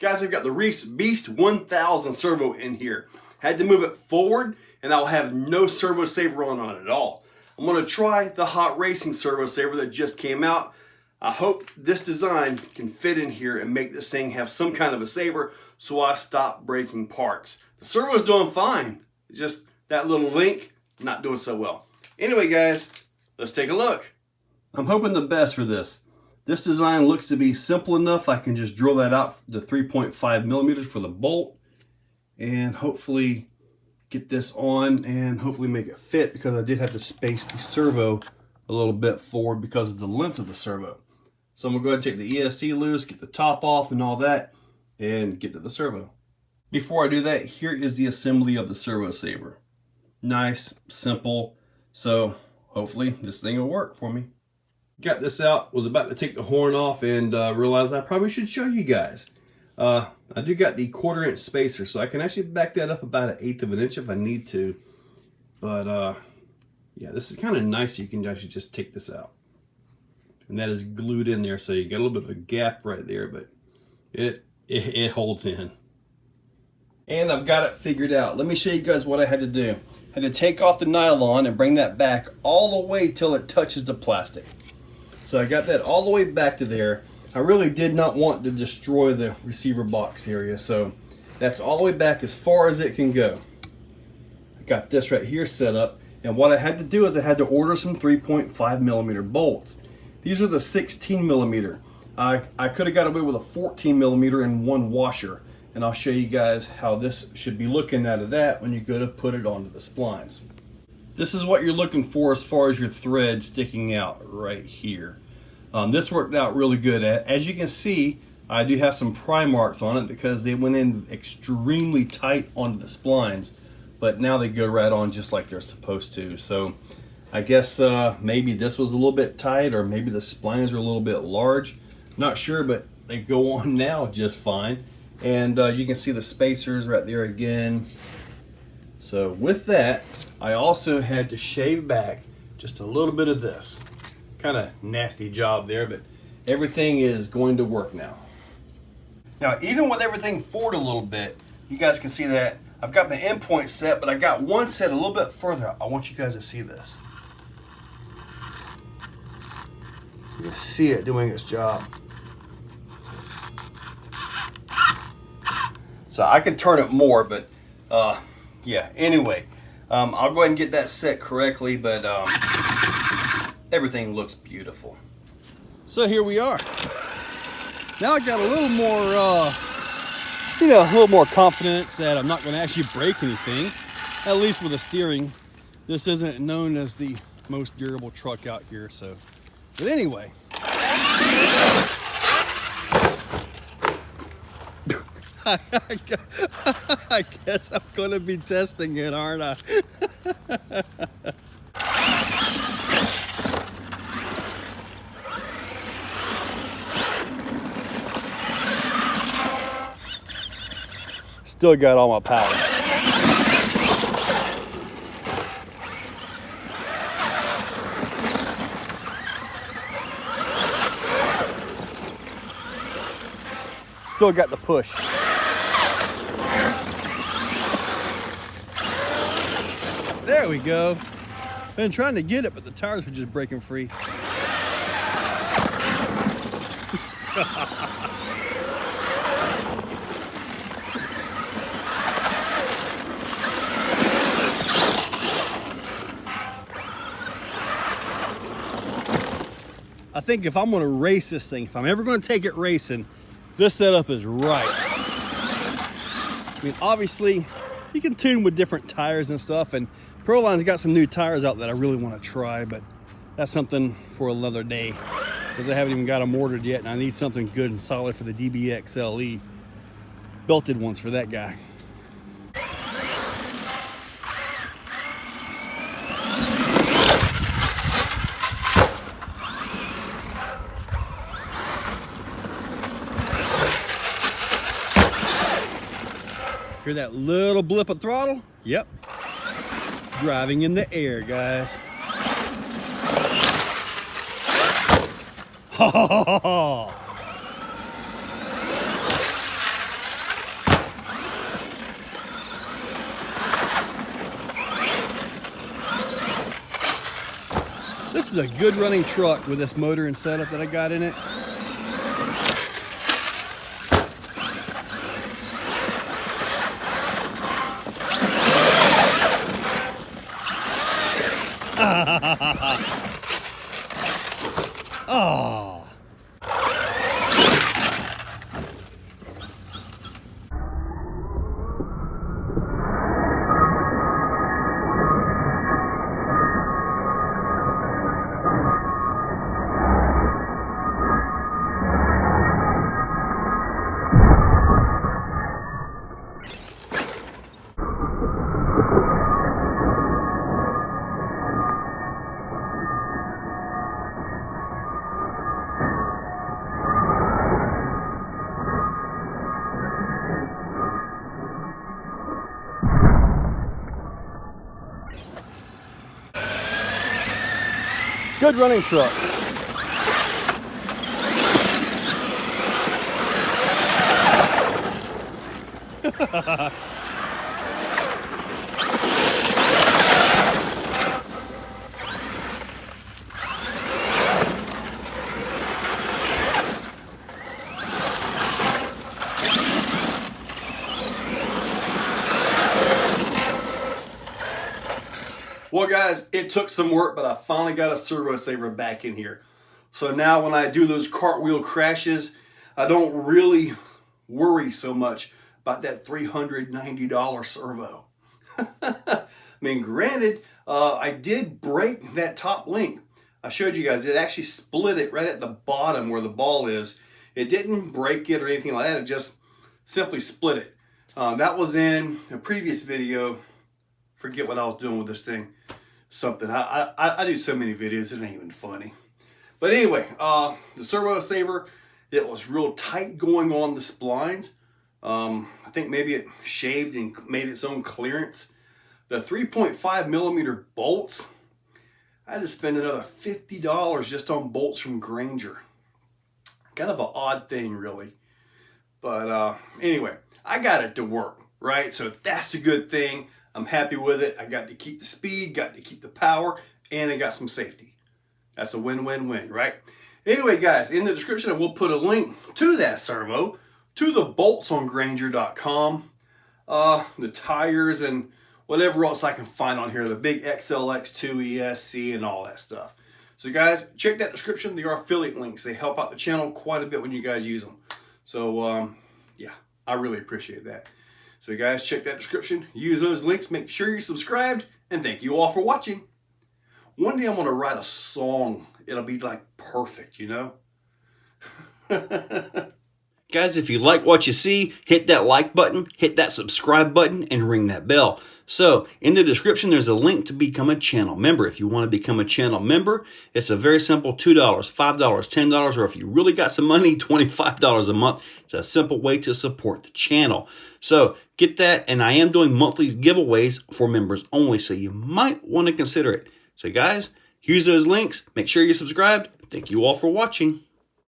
Guys, I've got the Reef's Beast 1000 servo in here. Had to move it forward and I'll have no servo saver on it at all. I'm going to try the hot racing servo saver that just came out. I hope this design can fit in here and make this thing have some kind of a saver so I stop breaking parts. The servo's doing fine. Just that little link, not doing so well. Anyway, guys, let's take a look. I'm hoping the best for this. This design looks to be simple enough. I can just drill that out to 3.5 millimeters for the bolt and hopefully get this on and hopefully make it fit, because I did have to space the servo a little bit forward because of the length of the servo. So I'm going to go ahead and take the ESC loose, get the top off and all that, and get to the servo. Before I do that, here is the assembly of the servo saver. Nice, simple, so hopefully this thing will work for me. Got this out, was about to take the horn off and realized I probably should show you guys. I do got the 1/4 inch spacer, so I can actually back that up about 1/8 of an inch if I need to. But yeah, this is kind of nice. You can actually just take this out. And that is glued in there, so you get a little bit of a gap right there, but it holds in. And I've got it figured out. Let me show you guys what I had to do. I had to take off the nylon and bring that back all the way till it touches the plastic. So I got that all the way back to there. I really did not want to destroy the receiver box area, so that's all the way back as far as it can go. I got this right here set up, and what I had to do is I had to order some 3.5 millimeter bolts. These are the 16 millimeter. I could have got away with a 14 millimeter and one washer, and I'll show you guys how this should be looking out of that when you go to put it onto the splines. This is what you're looking for as far as your thread sticking out right here. This worked out really good. As you can see, I do have some pry marks on it because they went in extremely tight onto the splines, but now they go right on just like they're supposed to. So I guess maybe this was a little bit tight, or maybe the splines are a little bit large. Not sure, but they go on now just fine. And you can see the spacers right there again. So with that, I also had to shave back just a little bit of this. Kind of nasty job there, but everything is going to work now. Now, even with everything forward a little bit, you guys can see that I've got my endpoint set, but I got one set a little bit further. I want you guys to see this. You can see it doing its job. So I could turn it more, but yeah, anyway, I'll go ahead and get that set correctly, but everything looks beautiful. So here we are. Now I got a little more, a little more confidence that I'm not going to actually break anything, at least with the steering. This isn't known as the most durable truck out here, so. But anyway. I guess I'm going to be testing it, aren't I? Still got all my power. Still got the push. There we go. Been trying to get it, but the tires are just breaking free. I think if I'm going to race this thing, if I'm ever going to take it racing, this setup is right. I mean, obviously, you can tune with different tires and stuff, and Proline's got some new tires out that I really want to try, but that's something for another day, because I haven't even got them ordered yet, and I need something good and solid for the DBX LE. Belted ones for that guy. Hear that little blip of throttle? Yep. Driving in the air, guys. Ha ha ha ha! This is a good running truck with this motor and setup that I got in it. Oh. Good running truck. Well guys, it took some work, but I finally got a servo saver back in here. So now when I do those cartwheel crashes, I don't really worry so much about that $390 servo. I mean, granted, I did break that top link. I showed you guys, it actually split it right at the bottom where the ball is. It didn't break it or anything like that, it just simply split it. That was in a previous video. Forget what I was doing with this thing. Something. I do so many videos, it ain't even funny. But anyway, the servo saver, it was real tight going on the splines. I think maybe it shaved and made its own clearance. The 3.5 millimeter bolts, I had to spend another $50 just on bolts from Grainger. Kind of an odd thing, really. But anyway, I got it to work, right? So that's a good thing. I'm happy with it. I got to keep the speed, got to keep the power, and I got some safety. That's a win-win-win, right? Anyway, guys, in the description, I will put a link to that servo, to the bolts on Grainger.com, the tires, and whatever else I can find on here, the big XLX2 ESC and all that stuff. So guys, check that description. They are affiliate links. They help out the channel quite a bit when you guys use them. So yeah, I really appreciate that. So guys, check that description, use those links, make sure you're subscribed, and thank you all for watching. One day I'm going to write a song. It'll be like perfect, you know? Guys, if you like what you see, hit that like button, hit that subscribe button, and ring that bell. So, in the description, there's a link to become a channel member. If you want to become a channel member, it's a very simple $2, $5, $10, or if you really got some money, $25 a month. It's a simple way to support the channel. So, get that, and I am doing monthly giveaways for members only, so you might want to consider it. So, guys, use those links. Make sure you're subscribed. Thank you all for watching.